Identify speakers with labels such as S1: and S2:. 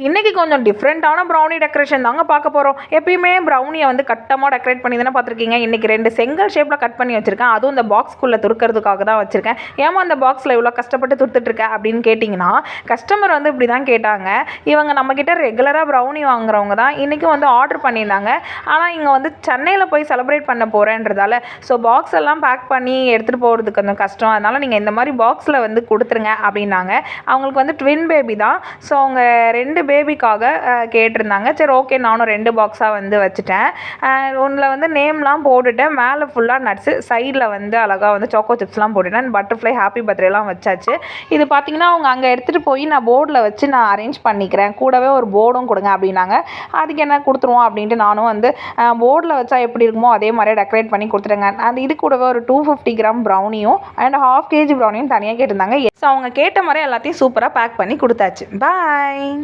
S1: இன்றைக்கி கொஞ்சம் டிஃப்ரெண்ட்டான ப்ரௌனி டெக்கரேஷன் தாங்க பார்க்க போகிறோம். எப்பயுமே ப்ரௌனியை வந்து கட்டமாக டெக்கரேட் பண்ணி தானே பார்த்துருக்கீங்க. இன்றைக்கி 2 செங்கல் ஷேப்பில் கட் பண்ணி வச்சுருக்கேன். அதுவும் இந்த பாக்ஸ்க்குள்ளே துருக்கிறதுக்காக தான் வச்சுருக்கேன். ஏமா அந்த பாக்ஸில் இவ்வளோ கஷ்டப்பட்டு துருத்துட்ருக்க அப்படின்னு கேட்டிங்கன்னா, கஸ்டமர் வந்து இப்படி தான் கேட்டாங்க. இவங்க நம்மக்கிட்ட ரெகுலராக ப்ரௌனி வாங்குறவங்க தான். இன்றைக்கும் வந்து ஆர்டர் பண்ணியிருந்தாங்க. ஆனால் இங்கே வந்து சென்னையில் போய் செலிப்ரேட் பண்ண போகிறேன்றதால பாக்ஸ் எல்லாம் பேக் பண்ணி எடுத்துகிட்டு போகிறதுக்கு கொஞ்சம் கஷ்டம். அதனால் நீங்கள் இந்த மாதிரி பாக்ஸில் வந்து கொடுத்துருங்க அப்படின்னாங்க. அவங்களுக்கு வந்து ட்வின் பேபி தான். அவங்க 2 பேபிக்காக கேட்டிருந்தாங்க. சரி ஓகே, நானும் 2 பாக்ஸாக வந்து வச்சுட்டேன். ஒன்றில் வந்து நேம்லாம் போட்டுட்டேன். மேலே ஃபுல்லாக நட்ஸு, சைடில் வந்து அழகாக வந்து சாக்கோ சிப்ஸ்லாம் போட்டுட்டேன். பட்டர்ஃப்ளை ஹாப்பி பர்த்டேலாம் வச்சாச்சு. இது பார்த்திங்கன்னா அவங்க அங்கே எடுத்துகிட்டு போய் நான் போர்டில் வச்சு நான் அரேஞ்ச் பண்ணிக்கிறேன், கூடவே ஒரு போர்டும் கொடுங்க அப்படின்னாங்க. அதுக்கு என்ன கொடுத்துருவோம் அப்படின்ட்டு நானும் வந்து போர்டில் வச்சா எப்படி இருக்குமோ அதே மாதிரியே டெக்கரேட் பண்ணி கொடுத்துட்டேங்க. அது இது கூடவே ஒரு 250 கிராம் ப்ரௌனியும் அண்ட் 1/2 kg ப்ரௌனியும் தனியாக கேட்டிருந்தாங்க. அவங்க கேட்ட மாதிரி எல்லாத்தையும் சூப்பராக பேக் பண்ணி கொடுத்தாச்சு. பாய்.